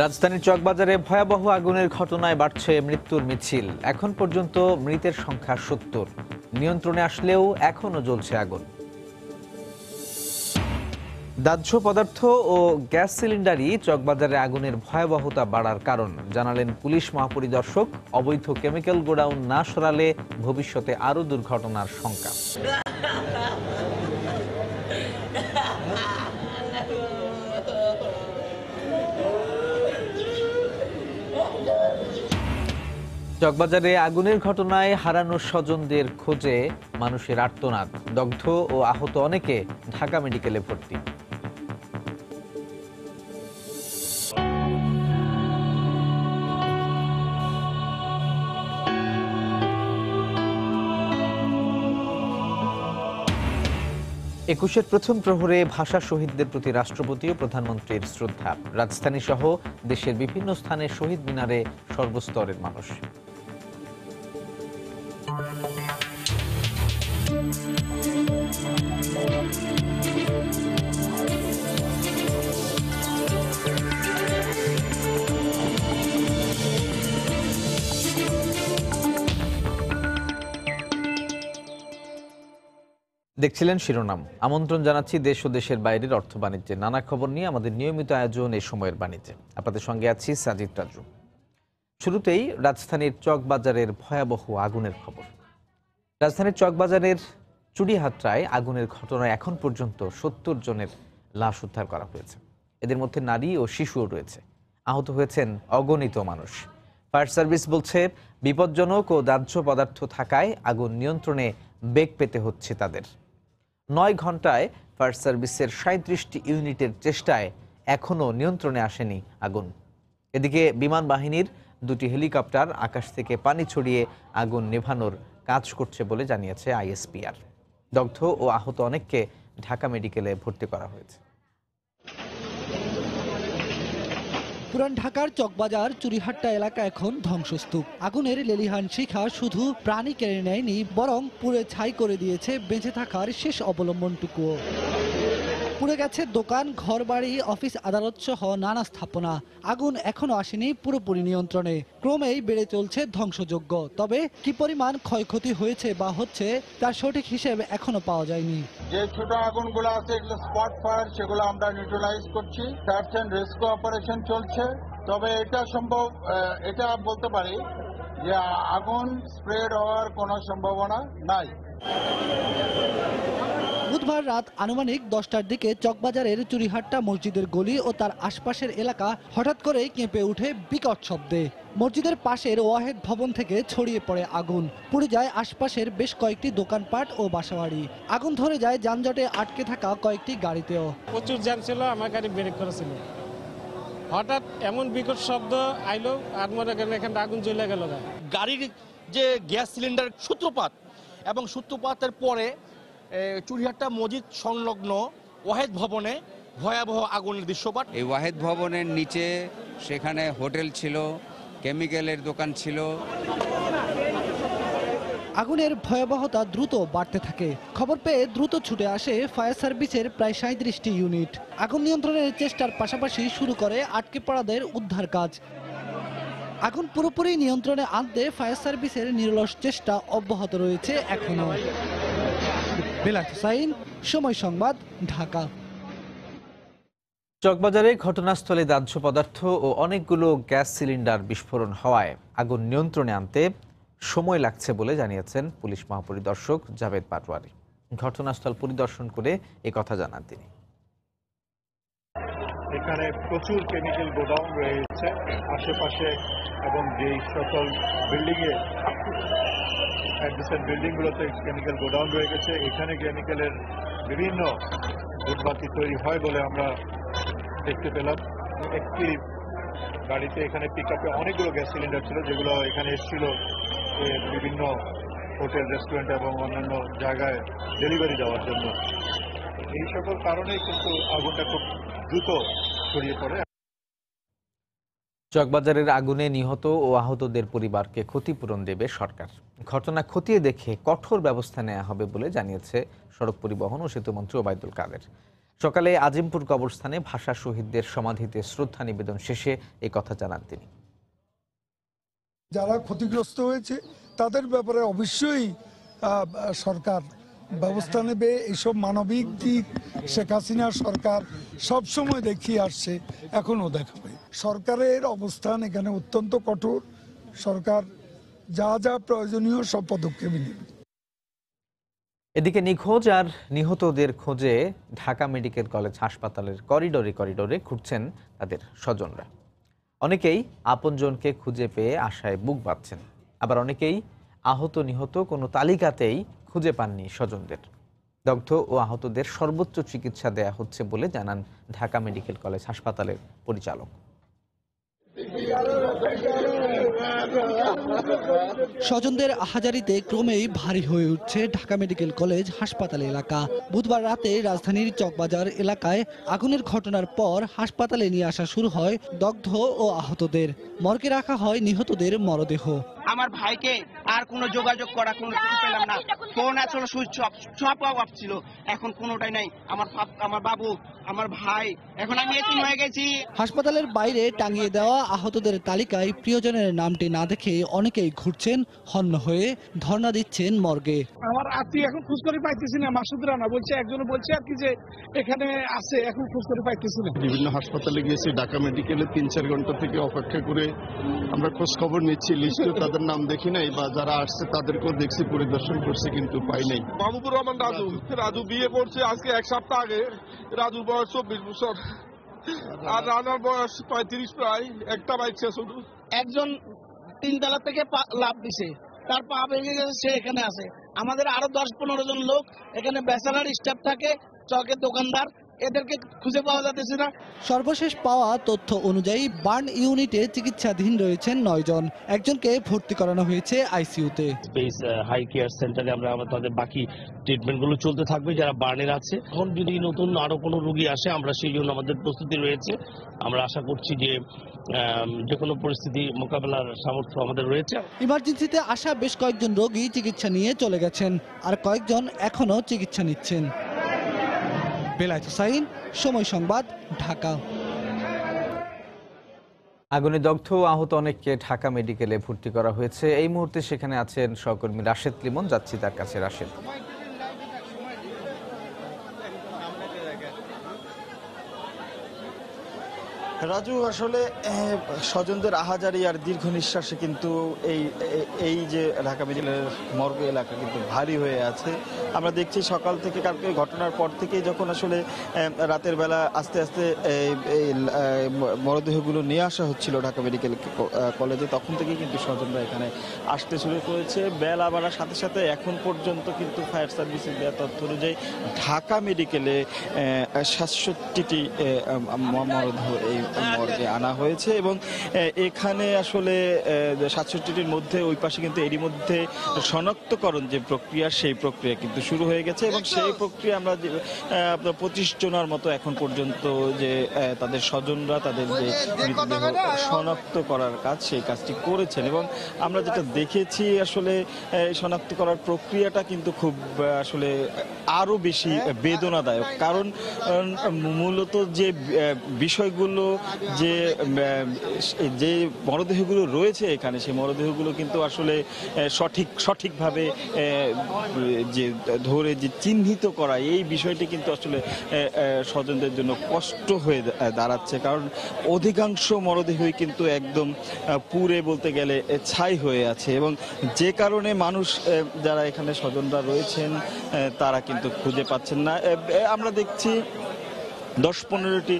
রাজধানীর চকবাজারে ভয়াবহ আগুনের ঘটনায় বাড়ছে মৃত্যুর মিছিল। এখন পর্যন্ত মৃতের সংখ্যা ৭০। নিয়ন্ত্রণে আসলেও এখনো জ্বলছে আগুন। দাহ্য পদার্থ ও গ্যাস সিলিন্ডারই চকবাজারে আগুনের ভয়াবহতা বাড়ার কারণ জানালেন পুলিশ মহাপরিদর্শক। অবৈধ কেমিক্যাল গোডাউন না সরালে ভবিষ্যতে আরও দুর্ঘটনার শঙ্কা। চকবাজারে আগুনের ঘটনায় হারানো স্বজনদের খোঁজে মানুষের আর্তনাদ। দগ্ধ ও আহত অনেকে ঢাকা মেডিকেলে ভর্তি। একুশের প্রথম প্রহরে ভাষা শহীদদের প্রতি রাষ্ট্রপতি ও প্রধানমন্ত্রীর শ্রদ্ধা। রাজধানী সহ দেশের বিভিন্ন স্থানে শহীদ মিনারে সর্বস্তরের মানুষ। দেখছিলেন শিরোনাম। আমন্ত্রণ জানাচ্ছি দেশ ও দেশের বাইরের অর্থ বাণিজ্যের নানা খবর নিয়ে আমাদের নিয়মিত আয়োজন এই সময়ের বাণিজ্যে। আপনাদের সঙ্গে আছি সাজিদ রাজু। শুরুতেই রাজধানীর চকবাজারের ভয়াবহ আগুনের খবর। রাজধানীর চকবাজারের চুড়িহাট্টায় আগুনের ঘটনায় এখন পর্যন্ত ৭০ জনের লাশ উদ্ধার করা হয়েছে। এদের মধ্যে নারী ও শিশুও রয়েছে। আহত হয়েছেন অগণিত মানুষ। ফায়ার সার্ভিস বলছে বিপজ্জনক ও দাহ্য পদার্থ থাকায় আগুন নিয়ন্ত্রণে বেগ পেতে হচ্ছে তাদের। ৯ ঘন্টায় ফায়ার সার্ভিসের ৩৭টি ইউনিটের চেষ্টায় এখনও নিয়ন্ত্রণে আসেনি আগুন। এদিকে বিমান বাহিনীর ২টি হেলিকপ্টার আকাশ থেকে পানি ছড়িয়ে আগুন নেভানোর কাজ করছে বলে জানিয়েছে আইএসপিআর। দগ্ধ ও আহত অনেককে ঢাকা মেডিকেলে ভর্তি করা হয়েছে। পুরান ঢাকার চকবাজার চুড়িহাট্টা এলাকা এখন ধ্বংসস্তূপ। আগুনের লেলিহান শিখা শুধু প্রাণী কেড়ে নেয়নি, বরং পুড়ে ছাই করে দিয়েছে বেঁচে থাকার শেষ অবলম্বনটুকুও। পুড়ে গেছে দোকান, ঘরবাড়ি, অফিস আদালত সহ নানা স্থাপনা। আগুন এখনো আসেনি পুরোপুরি নিয়ন্ত্রণে, ক্রমেই বেড়ে চলছে ধ্বংসযজ্ঞ। তবে কি পরিমাণ ক্ষয়ক্ষতি হয়েছে বা হচ্ছে তার সঠিক হিসেব এখনো পাওয়া যায়নি। যে ছোট আগুনগুলো আছে এগুলো স্পট ফায়ার, সেগুলো আমরা নিউট্রালাইজ করছি। সার্চ অ্যান্ড রেস্কিউ অপারেশন চলছে। তবে এটা বলতে পারি যে আগুন স্প্রেড হওয়ার কোনো সম্ভাবনা নাই। বুধবার রাত আনুমানিক 10টার দিকে চকবাজারের চুড়িহাট্টা মসজিদের গলি ও তার আশপাশের এলাকা হঠাৎ করেই কেঁপে ওঠে বিকট শব্দে। মসজিদের পাশের ওয়াহেদ ভবন থেকে ছড়িয়ে পড়ে আগুন। পুড়ে যায় আশপাশের বেশ কয়েকটি দোকানপাট ও বাসাবাড়ি। আগুন ধরে যায় যানজটে আটকে থাকা কয়েকটি গাড়িতেও। প্রচুর জ্যাম ছিল, আমার গাড়ি ব্রেক করেছিল। হঠাৎ এমন বিকট শব্দ আইলো, আর মনে করেন এখানে আগুন জ্বলে গেল। গাড়ির যে গ্যাস সিলিন্ডার সূত্রপাত এবং সূত্রপাতের পরে চুড়িহাট্টা মসজিদ সংলগ্ন ওয়াহেদ ভবনে ভয়াবহ আগুনের দৃশ্যপাত। এই ওয়াহেদ ভবনের নিচে সেখানে হোটেল ছিল, কেমিক্যালের দোকান ছিল। আগুনের ভয়াবহতা দ্রুত বাড়তে থাকে। খবর পেয়ে দ্রুত ছুটে আসে ফায়ার সার্ভিসের প্রায় ৩৭টি ইউনিট। আগুন নিয়ন্ত্রণের চেষ্টার পাশাপাশি শুরু করে আটকে পড়াদের উদ্ধার কাজ। আগুন পুরোপুরি নিয়ন্ত্রণে আনতে ফায়ার সার্ভিসের নিরলস চেষ্টা অব্যাহত রয়েছে এখনো। বেলায়েত হোসাইন, সময় সংবাদ, ঢাকা। চকবাজারে ঘটনাস্থলে দাহ্য পদার্থ ও অনেকগুলো গ্যাস সিলিন্ডার বিস্ফোরণ হওয়ায় আগুন নিয়ন্ত্রণে আনতে সময় লাগছে বলে জানিয়েছেন পুলিশ মহাপরিদর্শক জাভেদ পাটোয়ারি। ঘটনাস্থল পরিদর্শন করে একথা জানান তিনি। এখানে প্রচুর কেমিক্যাল গোডাউন রয়েছে আশেপাশে, এবং যেই সকল বিল্ডিংয়ে অ্যাডজেসেন্ট বিল্ডিংগুলোতে কেমিক্যাল গোডাউন রয়ে গেছে, এখানে কেমিক্যালের বিভিন্ন উৎপাদন তৈরি হয় বলে আমরা দেখতে পেলাম। একটি গাড়িতে এখানে পিকআপে অনেকগুলো গ্যাস সিলিন্ডার ছিল, যেগুলো এখানে এসেছিল বিভিন্ন হোটেল, রেস্টুরেন্ট এবং অন্যান্য জায়গায় ডেলিভারি দেওয়ার জন্য। এই সকল কারণেই কিন্তু আগুনটা খুব দ্রুত ছড়িয়ে পড়ে। চকবাজারের আগুনে নিহত ও আহতদের পরিবারকে ক্ষতিপূরণ দেবে সরকার। ঘটনা খতিয়ে দেখে কঠোর ব্যবস্থা নেওয়া হবে বলে জানিয়েছে সড়ক পরিবহন ও সেতুমন্ত্রী ওবায়দুল কাদের। সকালে আজিমপুর কবরস্থানে ভাষা শহীদদের সমাধিতে শ্রদ্ধা নিবেদন শেষে এই কথা জানান তিনি। যারা ক্ষতিগ্রস্ত হয়েছে তাদের ব্যাপারে অবশ্যই সরকার ব্যবস্থা নেবে। এইসব মানবিক দিক শেখ হাসিনার সরকার সবসময় দেখিয়ে আসছে, এখনও দেখাবে। সরকারের অবস্থান এখানে অত্যন্ত কঠোর। সরকার যা যা প্রয়োজনীয় সব পদক্ষেপ নেবে। এদিকে নিখোঁজ আর নিহতদের খোঁজে ঢাকা মেডিকেল কলেজ হাসপাতালের করিডোরে ঘুরছেন তাদের স্বজনরা। অনেকেই আপনজনকে খুঁজে পেয়ে আশায় বুক বাঁধছেন, আবার অনেকেই আহত নিহত কোনো তালিকাতেই খুঁজে পাননি স্বজনদের। দগ্ধ ও আহতদের সর্বোচ্চ চিকিৎসা দেয়া হচ্ছে বলে জানান ঢাকা মেডিকেল কলেজ হাসপাতালের পরিচালক। স্বজনদের আহাজারিতে ক্রমেই ভারী হয়ে উঠছে ঢাকা মেডিকেল কলেজ হাসপাতাল এলাকা। বুধবার রাতে রাজধানীর চকবাজার এলাকায় আগুনের ঘটনার পর হাসপাতালে নিয়ে আসা শুরু হয় দগ্ধ ও আহতদের। মর্গে রাখা হয় নিহতদের মরদেহ। আমার ভাইকে আর কোনো যোগাযোগ করা কোনো কিছু পেলাম না। ফোন আসলে সুইচ অফ, সব অফ ছিল, এখন কোনোটাই নাই। আমার বাবু, আমার ভাই, এখন আমি এতিম হয়ে গেছি। হাসপাতালের বাইরে টাঙিয়ে দেওয়া আহতদের তালিকায় প্রিয়জনের নামটি না দেখে অনেকেই ঘুরছেন হন্য হয়ে, ধর্ণা দিচ্ছেন মর্গে। আমার আত্মীয় এখন খোঁজ করে পাইতেছি না। মাসুদ রানা বলছে, একজনে বলছে আর কি যে এখানে আছে, এখন খোঁজ করে পাইতেছি না। বিভিন্ন হাসপাতালে গিয়েছি, ঢাকা মেডিকেলে 3-4 ঘন্টা থেকে অপেক্ষা করে আমরা খোঁজ খবর নিচ্ছি। লিস্টে তাদের নাম দেখি নাই, বা যারা আসছে তাদেরকেও দেখছি, পরিদর্শন করছি, কিন্তু পাই নাই। মাহবুবুর রহমান রাজু বিয়ে করছে আজকে 1 সপ্তাহ আগে। রাজুর বয়স 24 বছর আর রানার বয়স 35 প্রায়। একটা বাইক শেষ শুধু। একজন 3 তলা থেকে লাফ দিছে, তার পা ভেঙে গেছে, সে এখানে আছে। আমাদের আরো 10-15 জন লোক এখানে ব্যাচেলার স্টাফ থাকে, চকের দোকানদার, এদেরকে খুঁজে পাওয়া যাচ্ছে না। সর্বশেষ পাওয়া তথ্য অনুযায়ী বার্ন ইউনিটে চিকিৎসাধীন রয়েছেন 9 জন। একজনকে ভর্তি করানো হয়েছে আইসিইউতে। স্পেস হাই কেয়ার সেন্টারে আমরা তাদের বাকি ট্রিটমেন্টগুলো চলতে থাকবে যারা বার্নের আছে। এখন যদি নতুন আরো কোনো রোগী আসে, আমরা সেই জন্য আমাদের প্রস্তুতি রয়েছে। আমরা আশা করছি যে কোনো পরিস্থিতি মোকাবেলার সামর্থ্য আমাদের রয়েছে। ইমার্জেন্সিতে আসা বেশ কয়েকজন রোগী চিকিৎসা নিয়ে চলে গেছেন, আর কয়েকজন এখনো চিকিৎসা নিচ্ছেন। বেলায়েত হোসাইন, সময় সংবাদ, ঢাকা। আগুনে দগ্ধ ও আহত অনেককে ঢাকা মেডিকেলে ভর্তি করা হয়েছে। এই মুহূর্তে সেখানে আছেন সহকর্মী রাশেদ লিমন, যাচ্ছি তার কাছে। রাশেদ, রাজু, আসলে স্বজনদের আহাজারি আর দীর্ঘ নিঃশ্বাসে কিন্তু এই যে ঢাকা মেডিকেলের মর্গ এলাকা কিন্তু ভারী হয়ে আছে। আমরা দেখছি সকাল থেকে, কালকে ঘটনার পর থেকেই যখন আসলে রাতের বেলা আস্তে আস্তে এই মরদেহগুলো নিয়ে আসা হচ্ছিল ঢাকা মেডিকেল কলেজে, তখন থেকেই কিন্তু স্বজনরা এখানে আসতে শুরু করেছে। বেলা বাড়ার সাথে সাথে এখন পর্যন্ত কিন্তু ফায়ার সার্ভিসের দেওয়া তথ্য অনুযায়ী ঢাকা মেডিকেলে 67টি মরদেহ এই মর্গে আনা হয়েছে, এবং এখানে আসলে 67টির মধ্যে ওই পাশে কিন্তু এরই মধ্যে শনাক্তকরণ যে প্রক্রিয়া, সেই প্রক্রিয়া কিন্তু শুরু হয়ে গেছে, এবং সেই প্রক্রিয়া আমরা 25 জনের মতো এখন পর্যন্ত যে তাদের স্বজনরা তাদের যে মৃতদেহ শনাক্ত করার কাজ, সেই কাজটি করেছেন। এবং আমরা যেটা দেখেছি আসলে শনাক্ত করার প্রক্রিয়াটা কিন্তু খুব আসলে আরো বেশি বেদনাদায়ক, কারণ মূলত যে বিষয়গুলো, যে মরদেহগুলো রয়েছে এখানে, সেই মরদেহগুলো কিন্তু আসলে সঠিকভাবে যে ধরে যে চিহ্নিত করা, এই বিষয়টি কিন্তু আসলে স্বজনদের জন্য কষ্ট হয়ে দাঁড়াচ্ছে, কারণ অধিকাংশ মরদেহই কিন্তু একদম পুড়ে বলতে গেলে ছাই হয়ে আছে, এবং যে কারণে মানুষ যারা এখানে স্বজনরা রয়েছেন তারা কিন্তু খুঁজে পাচ্ছেন না। আমরা দেখছি 10-15টি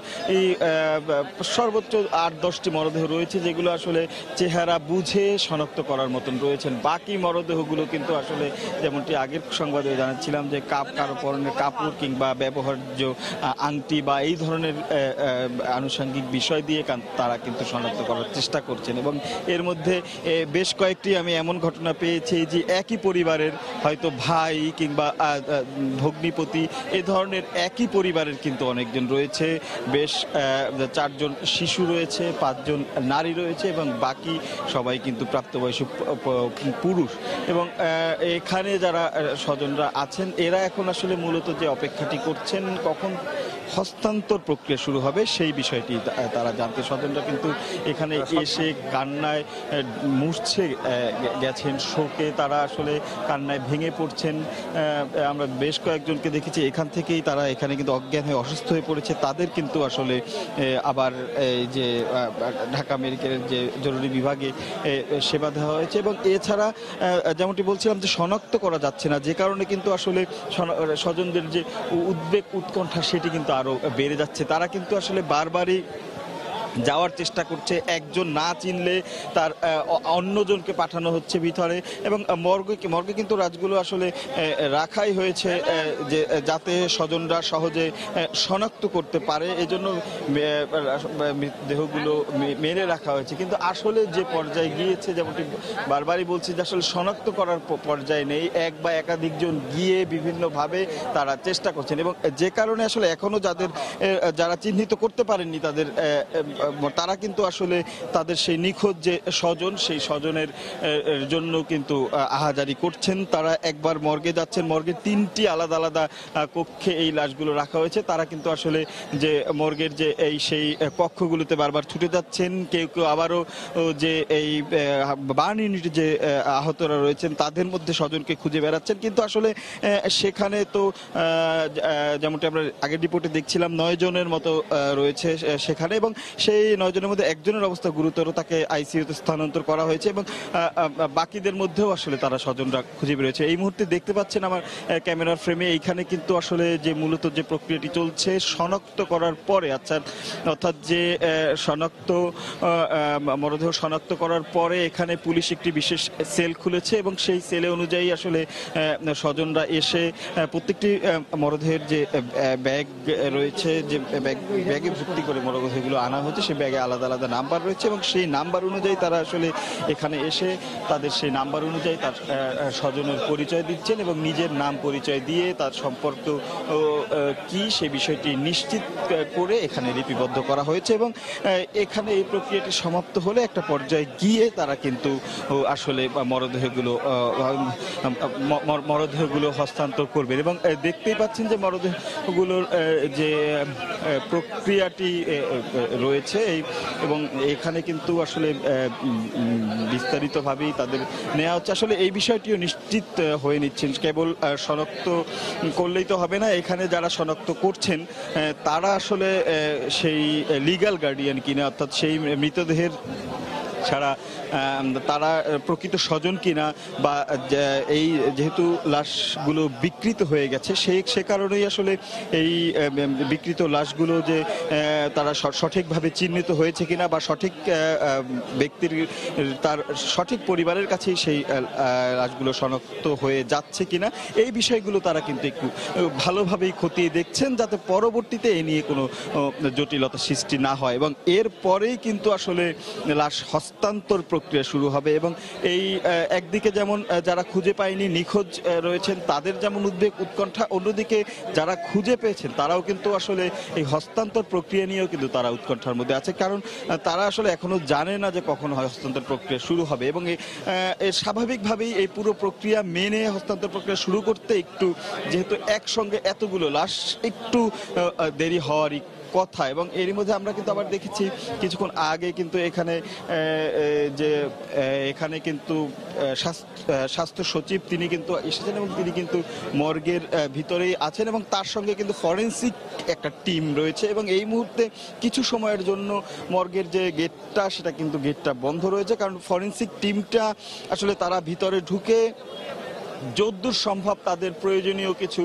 সর্বোচ্চ 8-10টি মরদেহ রয়েছে, যেগুলো আসলে চেহারা বুঝে শনাক্ত করার মতন রয়েছেন। বাকি মরদেহগুলো কিন্তু আসলে যেমনটি আগের সংবাদে জানাচ্ছিলাম যে কারো পরনের কাপড় কিংবা ব্যবহার্য আংটি বা এই ধরনের আনুষঙ্গিক বিষয় দিয়ে তারা কিন্তু শনাক্ত করার চেষ্টা করছেন। এবং এর মধ্যে বেশ কয়েকটি আমি এমন ঘটনা পেয়েছি যে একই পরিবারের হয়তো ভাই কিংবা ভগ্নিপতি, এই ধরনের একই পরিবারের কিন্তু অনেকজন রয়েছে। বেশ 4 জন শিশু রয়েছে, 5 জন নারী রয়েছে, এবং বাকি সবাই কিন্তু প্রাপ্তবয়স্ক পুরুষ। এবং এখানে যারা স্বজনরা আছেন, এরা এখন আসলে মূলত যে অপেক্ষাটি করছেন কখন হস্তান্তর প্রক্রিয়া শুরু হবে সেই বিষয়টি তারা জানতে স্বজনরা কিন্তু এখানে এসে কান্নায় মুছছে গেছেন, শোকে তারা আসলে কান্নায় ভেঙে পড়ছেন। আমরা বেশ কয়েকজনকে দেখেছি এখান থেকেই তারা এখানে কিন্তু অজ্ঞান হয়ে অসুস্থ হয়ে পড়েছে, তাদের কিন্তু আসলে আবার যে ঢাকা মেডিকেলের যে জরুরি বিভাগে সেবা দেওয়া হয়েছে। এবং এছাড়া যেমনটি বলছিলাম যে শনাক্ত করা যাচ্ছে না, যে কারণে কিন্তু আসলে স্বজনদের যে উদ্বেগ উৎকণ্ঠা সেটি কিন্তু আরো বেড়ে যাচ্ছে। তারা কিন্তু আসলে বারবারই যাওয়ার চেষ্টা করছে, একজন না চিনলে তার অন্যজনকে পাঠানো হচ্ছে ভিতরে। এবং মর্গে কিন্তু রাজগুলো আসলে রাখাই হয়েছে যে যাতে স্বজনরা সহজে শনাক্ত করতে পারে, এজন্য দেহগুলো মেরে রাখা হয়েছে। কিন্তু আসলে যে পর্যায়ে গিয়েছে, যেমনটি বারবারই বলছি যে আসলে শনাক্ত করার পর্যায়ে নেই, এক বা একাধিকজন গিয়ে বিভিন্নভাবে তারা চেষ্টা করছেন। এবং যে কারণে আসলে এখনো যারা চিহ্নিত করতে পারেননি তারা কিন্তু আসলে তাদের সেই নিখোঁজ যে স্বজন, সেই স্বজনের জন্য কিন্তু আহাজারি করছেন। তারা একবার মর্গে যাচ্ছেন, মর্গের 3টি আলাদা আলাদা কক্ষে এই লাশগুলো রাখা হয়েছে। তারা কিন্তু আসলে যে মর্গের যে সেই কক্ষগুলোতে বারবার ছুটে যাচ্ছেন, কেউ কেউ আবারও যে এই বার্ন ইউনিটে যে আহতরা রয়েছেন তাদের মধ্যে স্বজনকে খুঁজে বেড়াচ্ছেন। কিন্তু আসলে সেখানে তো যেমনটি আমরা আগের রিপোর্টে দেখছিলাম 9 জনের মতো রয়েছে সেখানে, এবং সেই 9 জনের মধ্যে একজনের অবস্থা গুরুতর, তাকে আইসিইউতে স্থানান্তর করা হয়েছে। এবং বাকিদের মধ্যেও আসলে তারা স্বজনরা খুঁজে বেরিয়েছে। এই মুহূর্তে দেখতে পাচ্ছেন আমার ক্যামেরার ফ্রেমে, এইখানে কিন্তু আসলে যে মূলত যে প্রক্রিয়াটি চলছে শনাক্ত করার পরে, অর্থাৎ যে মরদেহ শনাক্ত করার পরে এখানে পুলিশ একটি বিশেষ সেল খুলেছে এবং সেই সেলে অনুযায়ী আসলে স্বজনরা এসে প্রত্যেকটি মরদেহের যে ব্যাগ রয়েছে, যে ব্যাগে ভর্তি করে মরদেহগুলো আনা হচ্ছে, সেই ব্যাগে আলাদা আলাদা নাম্বার রয়েছে এবং সেই নাম্বার অনুযায়ী তারা আসলে এখানে এসে তাদের সেই নাম্বার অনুযায়ী তার স্বজনের পরিচয় দিচ্ছেন এবং নিজের নাম পরিচয় দিয়ে তার সম্পর্ক কি সে বিষয়টি নিশ্চিত করে এখানে লিপিবদ্ধ করা হয়েছে। এবং এখানে এই প্রক্রিয়াটি সমাপ্ত হলে একটা পর্যায়ে গিয়ে তারা কিন্তু আসলে মরদেহগুলো হস্তান্তর করবেন। এবং দেখতেই পাচ্ছেন যে মরদেহগুলোর যে প্রক্রিয়াটি রয়েছে এবং এখানে কিন্তু আসলে বিস্তারিতভাবেই তাদের নেওয়া হচ্ছে। আসলে এই বিষয়টিও নিশ্চিত হয়ে নিচ্ছেন, কেবল শনাক্ত করলেই তো হবে না, এখানে যারা শনাক্ত করছেন তারা আসলে সেই লিগ্যাল গার্ডিয়ান কিনা, অর্থাৎ সেই মৃতদেহের ছাড়া তারা প্রকৃত স্বজন কিনা, বা এই যেহেতু লাশগুলো বিকৃত হয়ে গেছে সে কারণেই আসলে এই বিকৃত লাশগুলো যে তারা সঠিকভাবে চিহ্নিত হয়েছে কিনা বা সঠিক ব্যক্তির তার সঠিক পরিবারের কাছেই সেই লাশগুলো শনাক্ত হয়ে যাচ্ছে কিনা, এই বিষয়গুলো তারা কিন্তু একটু ভালোভাবেই খতিয়ে দেখছেন যাতে পরবর্তীতে এ নিয়ে কোনো জটিলতা সৃষ্টি না হয়। এবং এর পরেই কিন্তু আসলে লাশ হস্তান্তর প্রক্রিয়া শুরু হবে। এবং এই একদিকে যেমন যারা খুঁজে পায়নি, নিখোঁজ রয়েছেন, তাদের যেমন উদ্বেগ উৎকণ্ঠা, অন্যদিকে যারা খুঁজে পেয়েছেন তারাও কিন্তু আসলে এই হস্তান্তর প্রক্রিয়া নিয়েও কিন্তু তারা উৎকণ্ঠার মধ্যে আছে, কারণ তারা আসলে এখনো জানে না যে কখন হস্তান্তর প্রক্রিয়া শুরু হবে। এবং স্বাভাবিকভাবেই এই পুরো প্রক্রিয়া মেনে হস্তান্তর প্রক্রিয়া শুরু করতে একটু, যেহেতু একসঙ্গে এতগুলো লাশ, একটু দেরি হওয়ারই কথা। এবং এরই মধ্যে আমরা কিন্তু আবার দেখেছি কিছুক্ষণ আগে কিন্তু এখানে কিন্তু স্বাস্থ্য সচিব তিনি কিন্তু এসেছেন এবং তিনি কিন্তু মর্গের ভিতরেই আছেন এবং তার সঙ্গে কিন্তু ফরেন্সিক একটা টিম রয়েছে। এবং এই মুহূর্তে কিছু সময়ের জন্য মর্গের যে গেটটা, সেটা কিন্তু গেটটা বন্ধ রয়েছে, কারণ ফরেন্সিক টিমটা আসলে তারা ভিতরে ঢুকে যদ্দূর সম্ভব তাদের প্রয়োজনীয় কিছু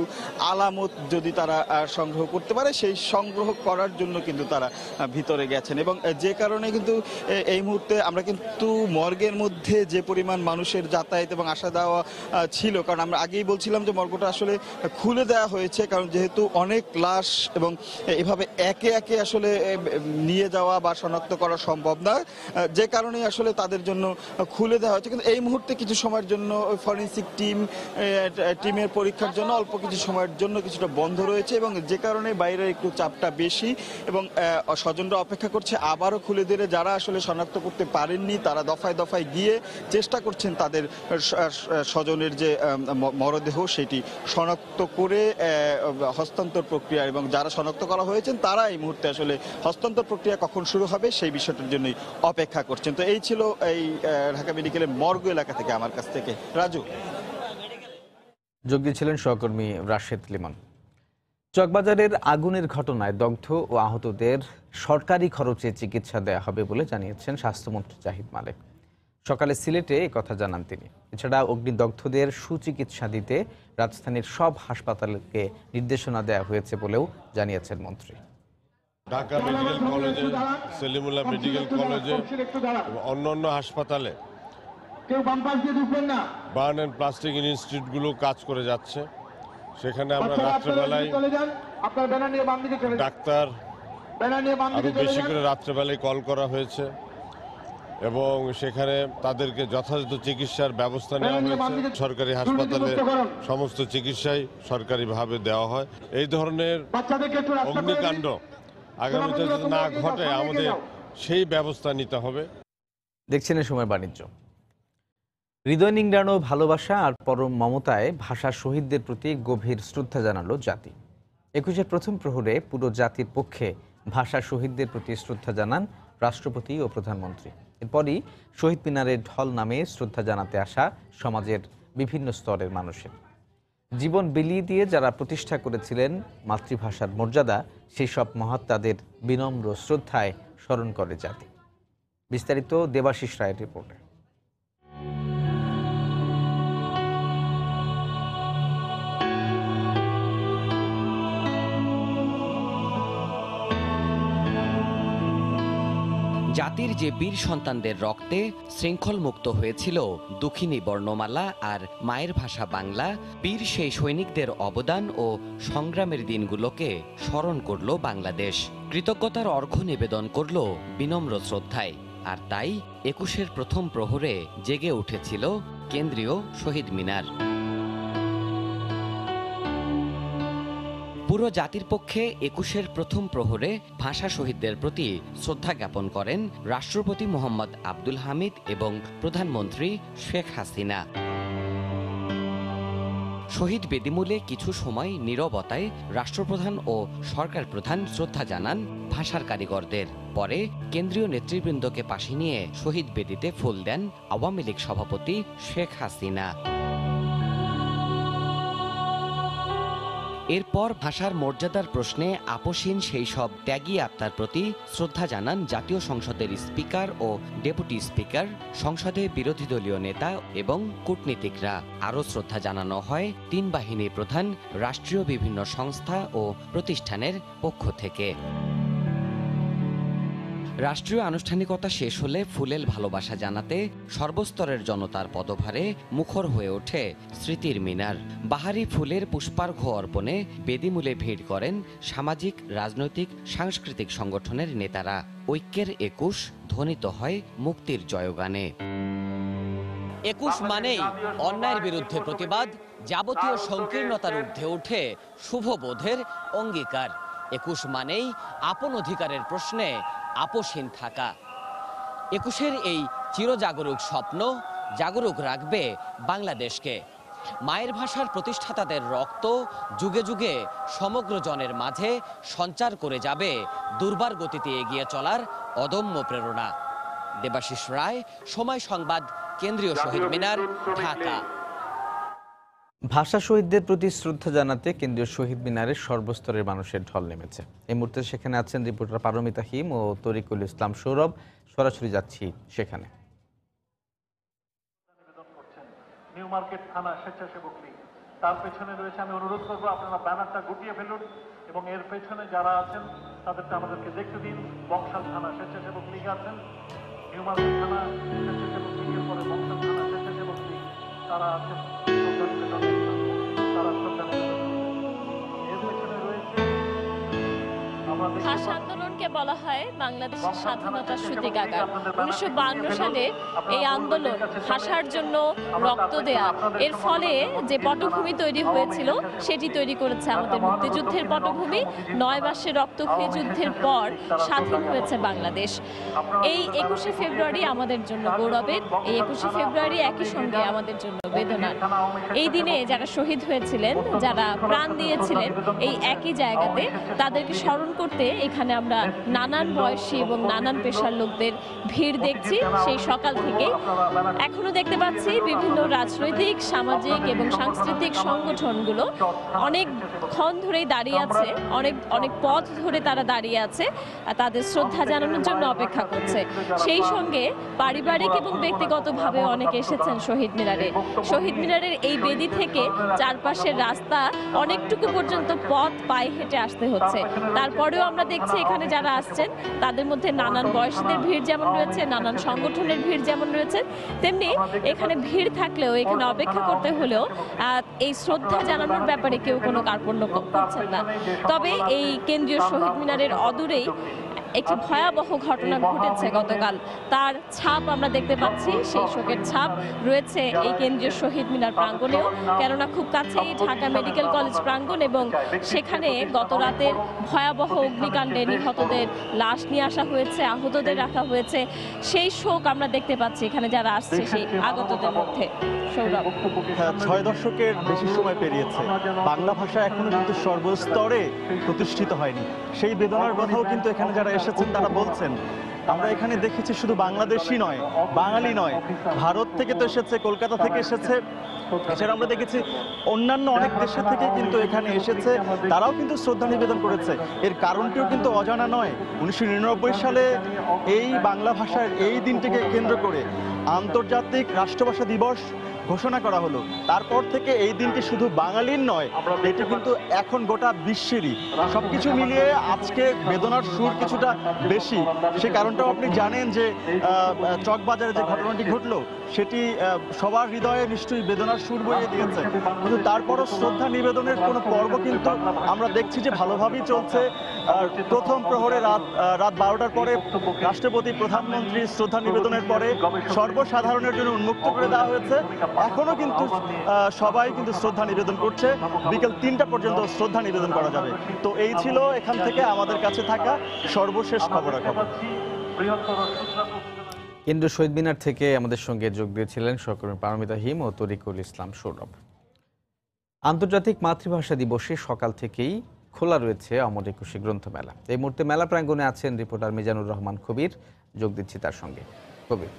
আলামত যদি তারা সংগ্রহ করতে পারে সেই সংগ্রহ করার জন্য কিন্তু তারা ভিতরে গেছেন। এবং যে কারণে কিন্তু এই মুহূর্তে আমরা কিন্তু মর্গের মধ্যে যে পরিমাণ মানুষের যাতায়াত এবং আসা যাওয়া ছিল, কারণ আমরা আগেই বলছিলাম যে মর্গটা আসলে খুলে দেওয়া হয়েছে, কারণ যেহেতু অনেক লাশ এবং এভাবে একে একে আসলে নিয়ে যাওয়া বা শনাক্ত করা সম্ভব না, যে কারণে আসলে তাদের জন্য খুলে দেওয়া হয়েছে। কিন্তু এই মুহূর্তে কিছু সময়ের জন্য ফরেন্সিক টিম টিমের পরীক্ষার জন্য অল্প কিছু সময়ের জন্য কিছুটা বন্ধ রয়েছে এবং যে কারণে বাইরে একটু চাপটা বেশি এবং স্বজনরা অপেক্ষা করছে আবারও খুলে দিলে যারা আসলে শনাক্ত করতে পারেননি তারা দফায় দফায় গিয়ে চেষ্টা করছেন তাদের স্বজনের যে মরদেহ সেটি শনাক্ত করে হস্তান্তর প্রক্রিয়া এবং যারা শনাক্ত করা হয়েছেন তারা এই মুহূর্তে আসলে হস্তান্তর প্রক্রিয়া কখন শুরু হবে সেই বিষয়টার জন্যই অপেক্ষা করছেন। তো এই ছিল এই ঢাকা মেডিকেলের মর্গ এলাকা থেকে আমার কাছ থেকে রাজু। যোগ দিয়েছিলেন সহকর্মী রাশেদ লিমন। চকবাজারের আগুনের ঘটনায় দগ্ধ ও আহতদের সরকারি খরচে চিকিৎসা দেওয়া হবে বলে জানিয়েছেন স্বাস্থ্যমন্ত্রী জাহিদ মালেক। সকালে সিলেটে একথা জানান তিনি। এছাড়া অগ্নিদগ্ধদের সুচিকিৎসা দিতে রাজধানীর সব হাসপাতালকে নির্দেশনা দেওয়া হয়েছে বলেও জানিয়েছেন মন্ত্রী। ঢাকা মেডিকেল কলেজে, সেলিমুল্লাহ মেডিকেল কলেজে অন্যান্য হাসপাতালে বার্ন অ্যান্ড প্লাস্টিক ইনস্টিটিউটগুলো কাজ করে যাচ্ছে। সেখানে আমরা রাত্রেবেলায় ডাক্তার আরো বেশি করে রাত্রেবেলায় কল করা হয়েছে এবং সেখানে তাদেরকে যথাযথ চিকিৎসার ব্যবস্থা নেওয়া হয়েছে। সরকারি হাসপাতালে সমস্ত চিকিৎসাই সরকারিভাবে দেওয়া হয়। এই ধরনের অগ্নিকাণ্ড আগামীতে যদি না ঘটে আমাদের সেই ব্যবস্থা নিতে হবে। দেখছেন এই সময় বাণিজ্য। হৃদয় নিংড়ানো ভালোবাসা আর পরম মমতায় ভাষা শহীদদের প্রতি গভীর শ্রদ্ধা জানালো জাতি। ২১-এর প্রথম প্রহরে পুরো জাতির পক্ষে ভাষা শহীদদের প্রতি শ্রদ্ধা জানান রাষ্ট্রপতি ও প্রধানমন্ত্রী। এরপরই শহীদ মিনারের ঢল নামে শ্রদ্ধা জানাতে আসা সমাজের বিভিন্ন স্তরের মানুষের। জীবন বিলিয়ে দিয়ে যারা প্রতিষ্ঠা করেছিলেন মাতৃভাষার মর্যাদা, সেই সব মহাত্মাদের বিনম্র শ্রদ্ধায় স্মরণ করে জাতি। বিস্তারিত দেবাশিস রায়ের রিপোর্টে। জাতির যে বীর সন্তানদের রক্তে শৃঙ্খল মুক্ত হয়েছিল দুঃখিনী বর্ণমালা আর মায়ের ভাষা বাংলা, বীর সেই সৈনিকদের অবদান ও সংগ্রামের দিনগুলোকে স্মরণ করল বাংলাদেশ। কৃতজ্ঞতার অর্ঘ্য নিবেদন করল বিনম্র শ্রদ্ধায়। আর তাই ২১-এর প্রথম প্রহরে জেগে উঠেছিল কেন্দ্রীয় শহীদ মিনার। পুরো জাতির পক্ষে ২১-এর প্রথম প্রহরে ভাষা শহীদদের প্রতি শ্রদ্ধা জ্ঞাপন করেন রাষ্ট্রপতি মোহাম্মদ আব্দুল হামিদ এবং প্রধানমন্ত্রী শেখ হাসিনা। শহীদ বেদিমূলে কিছু সময় নীরবতায় রাষ্ট্রপ্রধান ও সরকার প্রধান শ্রদ্ধা জানান ভাষার কারিগরদের। পরে কেন্দ্রীয় নেতৃবৃন্দকে পাশে নিয়ে শহীদ বেদিতে ফুল দেন আওয়ামী লীগ সভাপতি শেখ হাসিনা। এরপর ভাষার মর্যাদার প্রশ্নে আপোষহীন সেই সব ত্যাগী আত্মার প্রতি শ্রদ্ধা জানান জাতীয় সংসদের স্পিকার ও ডেপুটি স্পিকার, সংসদে বিরোধী দলীয় নেতা এবং কূটনীতিকরা। আরও শ্রদ্ধা জানানো হয় তিন বাহিনী প্রধান, রাষ্ট্রীয় বিভিন্ন সংস্থা ও প্রতিষ্ঠানের পক্ষ থেকে। রাষ্ট্রীয় আনুষ্ঠানিকতা শেষ হলে ফুলেল ভালোবাসা জানাতে সর্বস্তরের জনতার পদভারে মুখর হয়ে ওঠে স্মৃতির মিনার। বাহারি ফুলের পুষ্পার্ঘ্য অর্পণে বেদিমূলে ভিড় করেন সামাজিক, রাজনৈতিক, সাংস্কৃতিক সংগঠনের নেতারা। ঐক্যের ২১ ধ্বনিত হয় মুক্তির জয়গানে। ২১ মানেই অন্যায়ের বিরুদ্ধে প্রতিবাদ, যাবতীয় সংকীর্ণতার ঊর্ধ্বে ওঠে শুভবোধের অঙ্গীকার। ২১ মানেই আপন অধিকারের প্রশ্নে আপোষহীন থাকা। ২১-এর এই চিরজাগরুক স্বপ্ন জাগরুক রাখবে বাংলাদেশকে। মায়ের ভাষার প্রতিষ্ঠাতাদের রক্ত যুগে যুগে সমগ্র জনের মাঝে সঞ্চার করে যাবে দুর্বার গতিতে এগিয়ে চলার অদম্য প্রেরণা। দেবাশিস রায়, সময় সংবাদ, কেন্দ্রীয় শহীদ মিনার, ঢাকা। ভাষা শহীদদের প্রতি শ্রদ্ধা জানাতে কেন্দ্রীয় শহীদ মিনারে সর্বস্তরের মানুষের ঢল নেমেছে। এই মুহূর্তে সেখানে আছেন রিপোর্টার পারমিতা হিম ও তরিকুল ইসলাম সৌরভ। সরাসরি যাচ্ছি সেখানে। নিউ মার্কেট থানা স্বেচ্ছাসেবক লীগ, তার পেছনে রয়েছে, আমি অনুরোধ করবো আপনারা ব্যানারটা গুটিয়ে ফেলুন এবং এর পেছনে যারা আছেন তাদেরটা আমাদেরকে দেখতে দিন। বংশাল থানা স্বেচ্ছাসেবক লীগ আছেন, নিউ মার্কেট থানা স্বেচ্ছাসেবক লীগের পরে বংশাল থানা স্বেচ্ছাসেবক লীগ তারা আছেন। তারা শ্রদ্ধা নিবেদন, এর পেছনে রয়েছে ভাষা আন্দোলনকে বলা হয় বাংলাদেশের স্বাধীনতার সূতিকাগার। 1952 সালে এই আন্দোলন ভাষার জন্য রক্ত দেয়া, এর ফলে যে পটভূমি তৈরি হয়েছিল সেটি তৈরি করেছে আমাদের মুক্তিযুদ্ধের পটভূমি। 9 মাসের রক্তক্ষয়ী যুদ্ধের পর স্বাধীন হয়েছে বাংলাদেশ। এই 21শে ফেব্রুয়ারি আমাদের জন্য গৌরবের, এই 21শে ফেব্রুয়ারি একই সঙ্গে আমাদের জন্য বেদনার। এই দিনে যারা শহীদ হয়েছিলেন, যারা প্রাণ দিয়েছিলেন এই একই জায়গাতে, তাদেরকে স্মরণ করতে এখানে আমরা নানান বয়সী এবং নানান পেশার লোকদের ভিড় দেখছি সেই সকাল থেকেই। এখনো দেখতে পাচ্ছি বিভিন্ন রাজনৈতিক, সামাজিক এবং সাংস্কৃতিক সংগঠনগুলো অনেকক্ষণ ধরেই দাঁড়িয়ে আছে, অনেক পথ ধরে তারা দাঁড়িয়ে আছে, তাদের শ্রদ্ধা জানানোর জন্য অপেক্ষা করছে। সেই সঙ্গে পারিবারিক এবং ব্যক্তিগতভাবে অনেকে এসেছেন শহীদ মিনারে। শহীদ মিনারের এই বেদি থেকে চারপাশের রাস্তা অনেকটুকু পর্যন্ত পথ পায়ে হেঁটে আসতে হচ্ছে। তারপরেও আমরা দেখছি এখানে যারা আসছেন তাদের মধ্যে নানান বয়সীদের ভিড় যেমন রয়েছে, নানান সংগঠনের ভিড় যেমন রয়েছে, তেমনি এখানে ভিড় থাকলেও, এখানে অপেক্ষা করতে হলেও এই শ্রদ্ধা জানানোর ব্যাপারে কেউ কোনো কার্পণ্য করছেন না। তবে এই কেন্দ্রীয় শহীদ মিনারের অদূরেই একটি ভয়াবহ ঘটনা ঘটেছে গতকাল, তার ছাপ আমরা দেখতে পাচ্ছি। সেই শোকের ছাপ রয়েছে এই কেন্দ্রীয় শহীদ মিনার প্রাঙ্গণেও, কেননা খুব কাছেই ঢাকা মেডিকেল কলেজ প্রাঙ্গণ, এবং সেখানে গত রাতের ভয়াবহ অগ্নিকাণ্ডে নিহতদের লাশ নিয়ে আসা হয়েছে, আহতদের রাখা হয়েছে। সেই শোক আমরা দেখতে পাচ্ছি এখানে যারা আসছে সেই আগতদের মধ্যে। সৌরভ, 6 দশকের বেশি সময় পেরিয়েছে, বাংলা ভাষা এখনো কিন্তু সর্বস্তরে প্রতিষ্ঠিত হয়নি। সেই বেদনার কথাও কিন্তু এখানে যারা এসেছেন তারা বলছেন। আমরা এখানে দেখেছি শুধু বাংলাদেশি নয়, বাঙালি নয়, ভারত থেকে তো এসেছে, কলকাতা থেকে এসেছে, এছাড়া আমরা দেখেছি অন্যান্য অনেক দেশের থেকে কিন্তু এখানে এসেছে, তারাও কিন্তু শ্রদ্ধা নিবেদন করেছে। এর কারণটিও কিন্তু অজানা নয়। 1999 সালে এই বাংলা ভাষার এই দিনটিকে কেন্দ্র করে আন্তর্জাতিক রাষ্ট্রভাষা দিবস ঘোষণা করা হলো। তারপর থেকে এই দিনটি শুধু বাঙালির নয়, এটি কিন্তু এখন গোটা বিশ্বেরই। সবকিছু মিলিয়ে আজকে বেদনার সুর কিছুটা বেশি। সে কারণটাও আপনি জানেন যে চকবাজারে যে ঘটনাটি ঘটলো সেটি সবার হৃদয়ে নিশ্চয়ই বেদনার সুর বইয়ে দিয়েছে। কিন্তু তারপরও শ্রদ্ধা নিবেদনের কোনো পর্ব কিন্তু আমরা দেখছি যে ভালোভাবেই চলছে। প্রথম প্রহরে রাত 12টার পরে রাষ্ট্রপতি, প্রধানমন্ত্রী শ্রদ্ধা নিবেদনের পরে সর্বসাধারণের জন্য উন্মুক্ত করে দেওয়া হয়েছে। এখনো কিন্তু সবাই কিন্তু শ্রদ্ধা নিবেদন করছে। বিকেল 3টা পর্যন্ত শ্রদ্ধা নিবেদন করা যাবে। তো এই ছিল এখান থেকে আমাদের কাছে থাকা সর্বশেষ খবরাখবর। কেন্দ্রীয় শহীদ মিনার থেকে আমাদের সঙ্গে যোগ দিয়েছিলেন সহকর্মী পারমিতা হিম ও তরিকুল ইসলাম সৌরভ। আন্তর্জাতিক মাতৃভাষা দিবসে সকাল থেকেই খোলা রয়েছে অমর একুশে গ্রন্থমেলা। এই মুহূর্তে মেলা প্রাঙ্গণে আছেন রিপোর্টার মিজানুর রহমান কবির, যোগ দিচ্ছি তার সঙ্গে। কবির,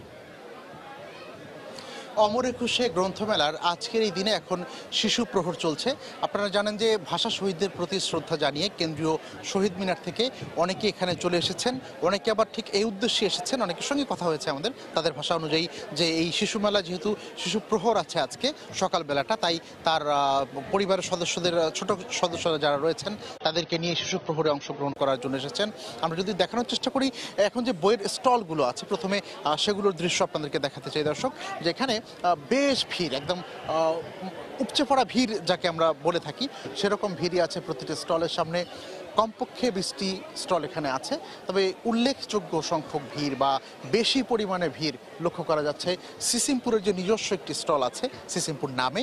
অমর একুশে গ্রন্থমেলার আজকের এই দিনে এখন শিশু প্রহর চলছে। আপনারা জানেন যে ভাষা শহীদদের প্রতি শ্রদ্ধা জানিয়ে কেন্দ্রীয় শহীদ মিনার থেকে অনেকে এখানে চলে এসেছেন, অনেকে আবার ঠিক এই উদ্দেশ্যে এসেছেন। অনেকের সঙ্গে কথা হয়েছে আমাদের, তাদের ভাষা অনুযায়ী যে এই শিশু মেলা যেহেতু শিশু প্রহর আছে আজকে সকালবেলাটা, তাই তার পরিবারের সদস্যদের, ছোট সদস্যরা যারা রয়েছেন তাদেরকে নিয়ে শিশু প্রহরে অংশগ্রহণ করার জন্য এসেছেন। আমরা যদি দেখানোর চেষ্টা করি এখন যে বইয়ের স্টলগুলো আছে, প্রথমে সেগুলোর দৃশ্য আপনাদেরকে দেখাতে চাই দর্শক, যেখানে বেশ ভিড়, একদম উপচে পড়া ভিড় যাকে আমরা বলে থাকি, সেরকম ভিড়ই আছে প্রতিটি স্টলের সামনে। কমপক্ষে 20টি স্টল এখানে আছে, তবে উল্লেখযোগ্য সংখ্যক ভিড় বা বেশি পরিমাণে ভিড় লক্ষ্য করা যাচ্ছে সিসিমপুরের যে নিজস্ব একটি স্টল আছে সিসিমপুর নামে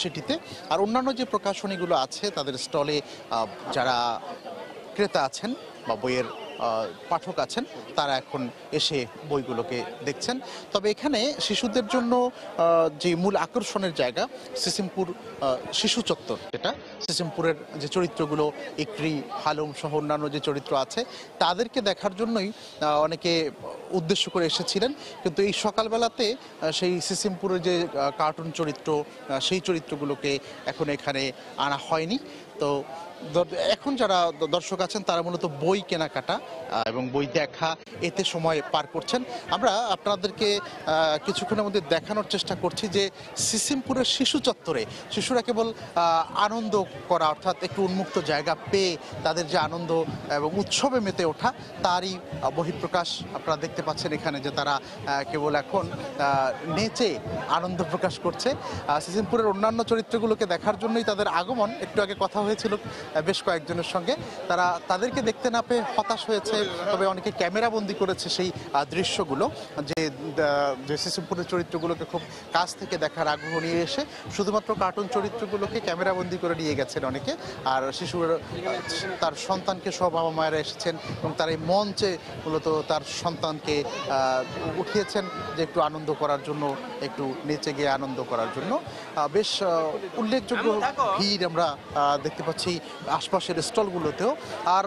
সেটিতে। আর অন্যান্য যে প্রকাশনীগুলো আছে তাদের স্টলে যারা ক্রেতা আছেন বা বইয়ের পাঠক আছেন তারা এখন এসে বইগুলোকে দেখছেন। তবে এখানে শিশুদের জন্য যে মূল আকর্ষণের জায়গা সিসিমপুর শিশু চত্বর, যেটা সিসিমপুরের যে চরিত্রগুলো, ইকরি, হালুম সহ অন্যান্য যে চরিত্র আছে তাদেরকে দেখার জন্যই অনেকে উদ্দেশ্য করে এসেছিলেন। কিন্তু এই সকালবেলাতে সেই সিসিমপুরের যে কার্টুন চরিত্র, সেই চরিত্রগুলোকে এখন এখানে আনা হয়নি। তো এখন যারা দর্শক আছেন তারা মূলত বই কেনাকাটা এবং বই দেখা এতে সময় পার করছেন। আমরা আপনাদেরকে কিছুক্ষণের মধ্যে দেখানোর চেষ্টা করছি যে সিসিমপুরের শিশু চত্বরে শিশুরা কেবল আনন্দ করা, অর্থাৎ একটু উন্মুক্ত জায়গা পেয়ে তাদের যে আনন্দ এবং উৎসবে মেতে ওঠা, তারই বহিঃপ্রকাশ আপনারা দেখতে পাচ্ছেন এখানে, যে তারা কেবল এখন নেচে আনন্দ প্রকাশ করছে। সিসিমপুরের অন্যান্য চরিত্রগুলোকে দেখার জন্যই তাদের আগমন। একটু আগে কথা হয়েছিল বেশ কয়েকজনের সঙ্গে। তাদেরকে দেখতে না পেয়ে হতাশ হয়েছে, তবে অনেকে ক্যামেরা বন্দি করেছে সেই দৃশ্যগুলো, যে শিশুপুরের চরিত্রগুলোকে খুব কাছ থেকে দেখার আগ্রহ নিয়ে এসে শুধুমাত্র কার্টুন চরিত্রগুলোকে ক্যামেরা বন্দি করে নিয়ে গেছেন অনেকে। আর শিশুর তার সন্তানকে সব বাবা মায়েরা এসেছেন এবং তার এই মঞ্চে মূলত তার সন্তানকে উঠিয়েছেন যে একটু আনন্দ করার জন্য, একটু নেচে গিয়ে আনন্দ করার জন্য। বেশ উল্লেখযোগ্য ভিড় আমরা দেখতে পাচ্ছি আশপাশের স্টলগুলোতেও। আর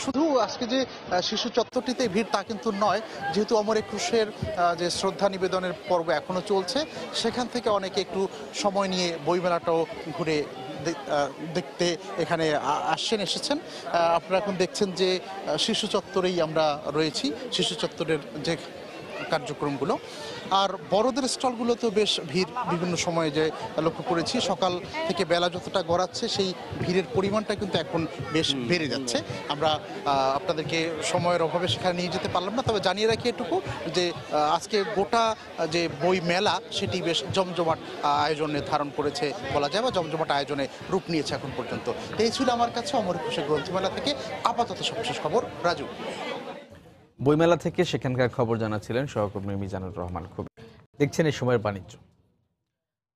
শুধু আজকে যে শিশু চত্বরটিতে ভিড় তা কিন্তু নয়, যেহেতু অমর একুশের যে শ্রদ্ধা নিবেদনের পর্ব এখনো চলছে, সেখান থেকে অনেকে একটু সময় নিয়ে বইমেলাটাও ঘুরে দেখতে এখানে এসেছেন। আপনারা এখন দেখছেন যে শিশু চত্বরেই আমরা রয়েছি, শিশু চত্বরের যে কার্যক্রমগুলো। আর বড়দের স্টলগুলোতেও বেশ ভিড় বিভিন্ন সময়ে যে লক্ষ্য করেছি, সকাল থেকে বেলা যতটা গড়াচ্ছে সেই ভিড়ের পরিমাণটা কিন্তু এখন বেশ বেড়ে যাচ্ছে। আমরা আপনাদেরকে সময়ের অভাবে সেখানে নিয়ে যেতে পারলাম না, তবে জানিয়ে রাখি এটুকু যে আজকে গোটা যে বই মেলা সেটি বেশ জমজমাট আয়োজনে ধারণ করেছে বলা যায়, বা জমজমাট আয়োজনে রূপ নিয়েছে এখন পর্যন্ত। এই ছিল আমার কাছে অমর একুশে গ্রন্থমেলা থেকে আপাতত সর্বশেষ খবর। রাজু, বইমেলা থেকে সেখানকার খবর জানাচ্ছিলেন সহকর্মী মিজানুর রহমান। খুব দেখছেন এই সময়ের বাণিজ্য।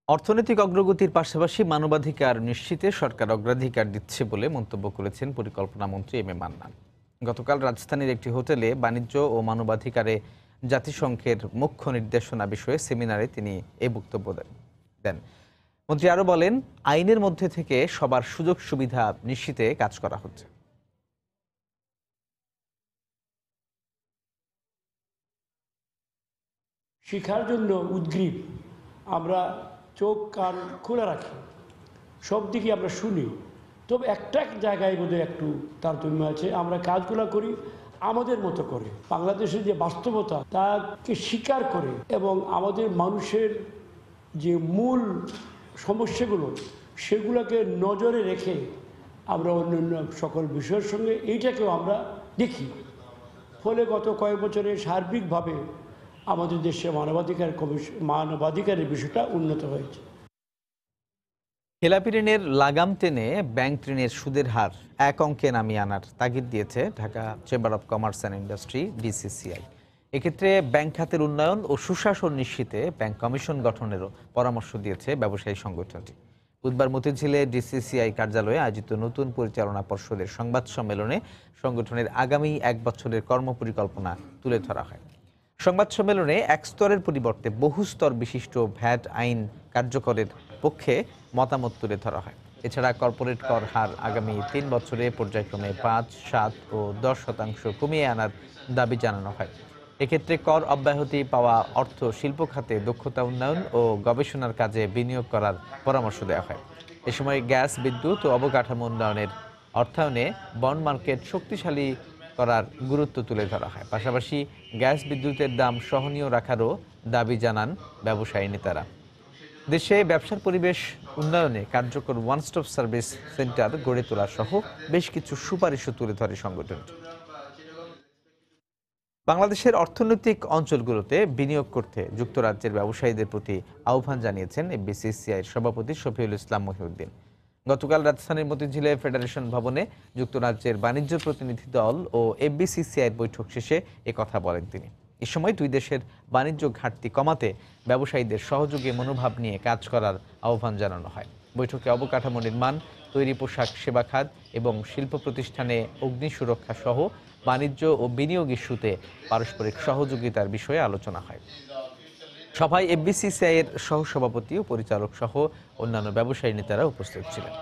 অর্থনৈতিক অগ্রগতির পাশাপাশি মানবাধিকার নিশ্চিতে সরকার অগ্রাধিকার দিচ্ছে বলে মন্তব্য করেছেন পরিকল্পনা মন্ত্রী এম এ মান্নান। গতকাল রাজধানীর একটি হোটেলে বাণিজ্য ও মানবাধিকারে জাতিসংঘের মুখ্য নির্দেশনা বিষয়ে সেমিনারে তিনি এই বক্তব্য দেন। মন্ত্রী আরও বলেন, আইনের মধ্যে থেকে সবার সুযোগ সুবিধা নিশ্চিতে কাজ করা হচ্ছে। শিক্ষার জন্য উদ্গ্রীব, আমরা চোখ কান খোলা রাখি, সব দিকে আমরা শুনি, তবে একটা জায়গায় বোধহয় একটু তারতম্য আছে। আমরা কাজগুলো করি আমাদের মতো করে, বাংলাদেশের যে বাস্তবতা তাকে স্বীকার করে এবং আমাদের মানুষের যে মূল সমস্যাগুলো সেগুলোকে নজরে রেখে আমরা অন্যান্য সকল বিষয়ের সঙ্গে এইটাকেও আমরা দেখি। ফলে গত কয়েক বছরে সার্বিকভাবে আমাদের দেশে মানবাধিকারের বিষয়টা উন্নত হয়েছে। খেলাপি ঋণের লাগাম টেনে ব্যাংক ঋণের সুদের হার এক অঙ্কে নামিয়ে আনার তাগিদ দিয়েছে Dhaka chamber of commerce and industry DCCI। এক্ষেত্রে ব্যাংক খাতের উন্নয়ন ও সুশাসন নিশ্চিতে ব্যাংক কমিশন গঠনেরও পরামর্শ দিয়েছে ব্যবসায়ী সংগঠনটি। বুধবার মতিঝিলে DCCI কার্যালয়ে আয়োজিত নতুন পরিচালনা পর্ষদের সংবাদ সম্মেলনে সংগঠনের আগামী 1 বছরের কর্মপরিকল্পনা তুলে ধরা হয়। সংবাদ সম্মেলনে এক স্তরের পরিবর্তে বহু স্তর বিশিষ্ট ভ্যাট আইন কার্যকরের পক্ষে মতামত তুলে ধরা হয়। এছাড়া কর্পোরেট কর হার আগামী 3 বছরে পর্যায়ক্রমে 5, 7 ও 10% কমিয়ে আনার দাবি জানানো হয়। এক্ষেত্রে কর অব্যাহতি পাওয়া অর্থ শিল্প খাতে দক্ষতা উন্নয়ন ও গবেষণার কাজে বিনিয়োগ করার পরামর্শ দেওয়া হয়। এ সময় গ্যাস, বিদ্যুৎ ও অবকাঠামো উন্নয়নের অর্থায়নে বন্ড মার্কেট শক্তিশালী করার গুরুত্ব তুলে ধরা হয়। পাশাপাশি গ্যাস বিদ্যুতের দাম সহনীয় রাখারও দাবি জানান ব্যবসায়ী নেতারা। দেশে ব্যবসার পরিবেশ উন্নয়নে কার্যকর ওয়ান স্টপ সার্ভিস সেন্টার গড়ে তোলা সহ বেশ কিছু সুপারিশও তুলে ধরে সংগঠনটি। বাংলাদেশের অর্থনৈতিক অঞ্চলগুলোতে বিনিয়োগ করতে যুক্তরাজ্যের ব্যবসায়ীদের প্রতি আহ্বান জানিয়েছেন FBCCIর সভাপতি শফিউল ইসলাম মহিউদ্দিন। গতকাল রাজধানীর মতিঝিলে ফেডারেশন ভবনে যুক্তরাজ্যের বাণিজ্য প্রতিনিধি দল ও FBCCIর বৈঠক শেষে একথা বলেন তিনি। এ সময় দুই দেশের বাণিজ্য ঘাটতি কমাতে ব্যবসায়ীদের সহযোগী মনোভাব নিয়ে কাজ করার আহ্বান জানানো হয়। বৈঠকে অবকাঠামো নির্মাণ, তৈরি পোশাক, সেবা খাত এবং শিল্প প্রতিষ্ঠানে অগ্নি সুরক্ষা সহ বাণিজ্য ও বিনিয়োগ ইস্যুতে পারস্পরিক সহযোগিতার বিষয়ে আলোচনা হয়। সভায় FBCCIর সহসভাপতি ও পরিচালক সহ অন্যান্য ব্যবসায়ী নেতারা উপস্থিত ছিলেন।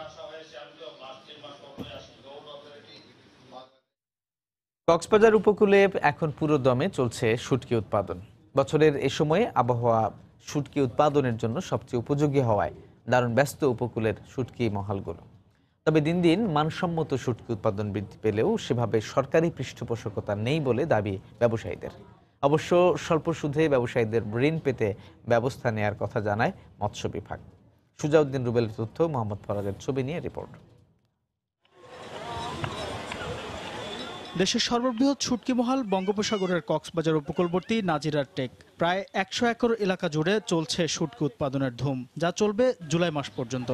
কক্সবাজার উপকূলে এখন পুরো দমে চলছে শুটকি উৎপাদন। বছরের এ সময়ে আবহাওয়া শুটকি উৎপাদনের জন্য সবচেয়ে উপযোগী হওয়ায় দারুণ ব্যস্ত উপকূলের শুটকি মহলগুলো। তবে দিন দিন মানসম্মত শুটকি উৎপাদন বৃদ্ধি পেলেও সেভাবে সরকারি পৃষ্ঠপোষকতা নেই বলে দাবি ব্যবসায়ীদের। অবশ্য স্বল্প সুদে ব্যবসায়ীদের ঋণ পেতে ব্যবস্থা নেয়ার কথা জানায় মৎস্য বিভাগ। সুজাউদ্দিন রুবেলের তথ্য, মোহাম্মদ ফরাজের ছবি নিয়ে রিপোর্ট। দেশের সর্ববৃহৎ শুটকি মহল বঙ্গোপসাগরের কক্সবাজার উপকূলবর্তী নাজিরার টেক। প্রায় 100 একর এলাকা জুড়ে চলছে শুটকি উৎপাদনের ধুম, যা চলবে জুলাই মাস পর্যন্ত।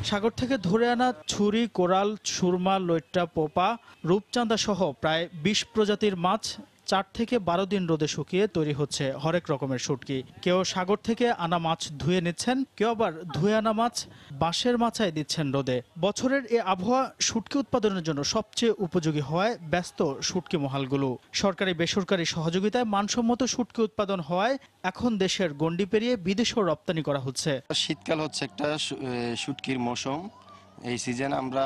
সাগর থেকে ধরে আনা ছুরি, কোরাল, সুরমা, লইট্টা, পোপা, রূপচাঁদা সহ প্রায় ২০ প্রজাতির মাছ ৪ থেকে ১২ দিন রোদে শুকিয়ে তৈরি হচ্ছে হরেক রকমের শুটকি। কেউ সাগর থেকে আনা মাছ ধুয়ে নিচ্ছেন, কেউ আবার ধুয়ে আনা মাছ বাঁশের মাচায় দিচ্ছেন রোদে। বছরের এ আবহাওয়া শুটকি উৎপাদনের জন্য সবচেয়ে উপযোগী হওয়ায় ব্যস্ত শুটকি মহালগুলো। সরকারি বেসরকারি সহযোগিতায় মানসম্মত শুটকি উৎপাদন হওয়ায় এখন দেশের গণ্ডি পেরিয়ে বিদেশেও রপ্তানি করা হচ্ছে। শীতকাল হচ্ছে একটা শুটকির মৌসুম। এই সিজনে আমরা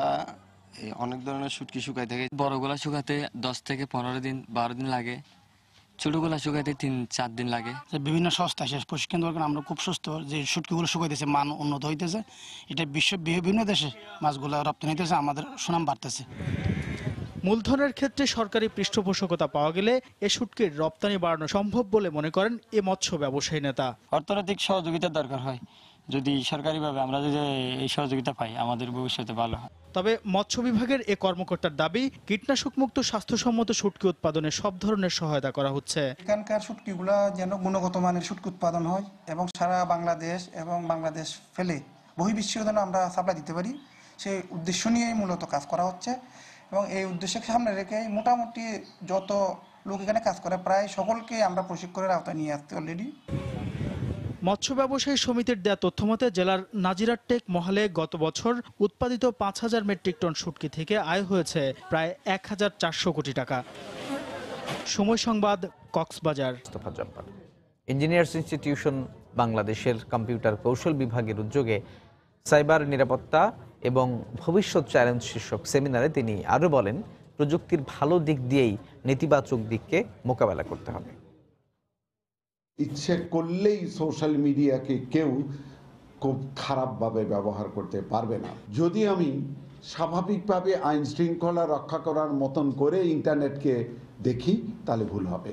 অনেক ধরনের শুটকি শুকাই থাকে। বড়গুলা শুকাতে 10 থেকে 15 দিন 12 দিন লাগে, ছোটগুলা শুকাতে 3-4 দিন লাগে। বিভিন্ন সংস্থা শেষ প্রশিক্ষণ দরকার, আমরা খুব সুস্থ যে শুটকিগুলো শুকাইতেছে, মান উন্নত হইতেছে। এটা বিশ্বের বিভিন্ন দেশে মাছগুলো রপ্তানি হইতেছে, আমাদের সুনাম বাড়তেছে। মূলধনের ক্ষেত্রে সরকারি পৃষ্ঠপোষকতা পাওয়া গেলে এ শুটকির রপ্তানি বাড়ানো সম্ভব বলে মনে করেন এ মৎস্য ব্যবসায়ী নেতা। অর্থনৈতিক সহযোগিতার দরকার হয়, যদি সরকারিভাবে আমরা যদি এই সহযোগিতা পাই আমাদের ভবিষ্যতে ভালো হয়। তবে মৎস্য বিভাগের এ কর্মকর্তার দাবি, কীটনাশকমুক্ত স্বাস্থ্যসম্মত শুটকি উৎপাদনে সব ধরনের সহায়তা করা হচ্ছে। এখানকার শুটকিগুলো যেন গুণগত মানের শুটকি উৎপাদন হয় এবং সারা বাংলাদেশ এবং বাংলাদেশ ফেলে বহির্বিশ্বের জন্য আমরা সাপ্লাই দিতে পারি, সেই উদ্দেশ্য নিয়েই মূলত কাজ করা হচ্ছে। এবং এই উদ্দেশ্যকে সামনে রেখে মোটামুটি যত লোক এখানে কাজ করে প্রায় সকলকে আমরা প্রশিক্ষণের আওতায় নিয়ে আসতে অলরেডি। মৎস্য ব্যবসায়ী সমিতির দেয়া তথ্যমতে জেলার নাজিরার টেক মহলে গত বছর উৎপাদিত ৫,০০০ মেট্রিক টন শুটকি থেকে আয় হয়েছে প্রায় ১,৪০০ কোটি টাকা। সময় সংবাদ, কক্সবাজার। ইঞ্জিনিয়ার্স ইনস্টিটিউশন বাংলাদেশের কম্পিউটার কৌশল বিভাগের উদ্যোগে সাইবার নিরাপত্তা এবং ভবিষ্যৎ চ্যালেঞ্জ শীর্ষক সেমিনারে তিনি আরও বলেন, প্রযুক্তির ভালো দিক দিয়েই নেতিবাচক দিককে মোকাবেলা করতে হবে। ইচ্ছে করলেই সোশ্যাল মিডিয়াকে কেউ খুব খারাপভাবে ব্যবহার করতে পারবে না। যদি আমি স্বাভাবিকভাবে আইন শৃঙ্খলা রক্ষা করার মতন করে ইন্টারনেটকে দেখি তাহলে ভুল হবে।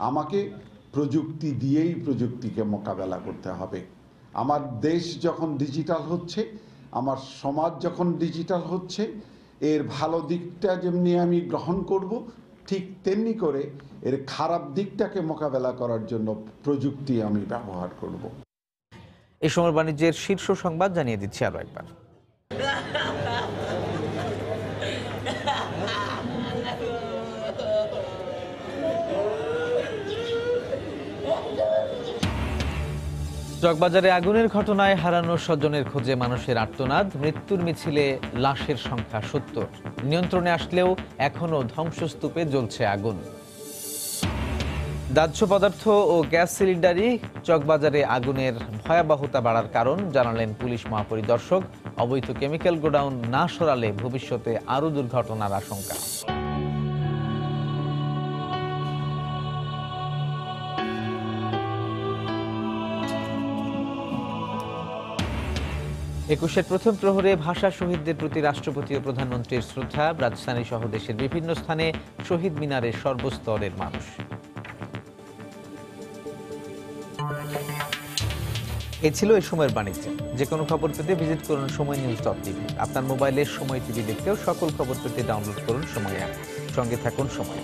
আমাকে প্রযুক্তি দিয়েই প্রযুক্তিকে মোকাবেলা করতে হবে। আমার দেশ যখন ডিজিটাল হচ্ছে, আমার সমাজ যখন ডিজিটাল হচ্ছে, এর ভালো দিকটা যেমনি আমি গ্রহণ করব, ঠিক তেমনি করে এর খারাপ দিকটাকে মোকাবেলা করার জন্য প্রযুক্তি আমি ব্যবহার করব। এই সময় বাণিজ্যের শীর্ষ সংবাদ জানিয়ে দিচ্ছি আরো একবার। চকবাজারে আগুনের ঘটনায় হারানো স্বজনের খোঁজে মানুষের আর্তনাদ, মৃত্যুর মিছিলে লাশের সংখ্যা ৭০। নিয়ন্ত্রণে আসলেও এখনো ধ্বংসস্তূপে জ্বলছে আগুন। দাহ্য পদার্থ ও গ্যাস সিলিন্ডারই চকবাজারে আগুনের ভয়াবহতা বাড়ার কারণ জানালেন পুলিশ মহাপরিদর্শক। অবৈধ কেমিক্যাল গোডাউন না সরালে ভবিষ্যতে আরও দুর্ঘটনার আশঙ্কা। একুশের প্রথম প্রহরে ভাষা শহীদদের প্রতি রাষ্ট্রপতি ও প্রধানমন্ত্রীর শ্রদ্ধা। রাজধানী সহ দেশের বিভিন্ন স্থানে শহীদ মিনারে সর্বস্তরের মানুষ। এই ছিল এই সময়ের বাণিজ্য। যে কোনো খবর পেতে ভিজিট করুন সময়নিউজ.টিভি। আপনার মোবাইলে সময় টিভি দেখতেও সকল খবর পেতে ডাউনলোড করুন সময় অ্যাপ। সঙ্গে থাকুন সময়।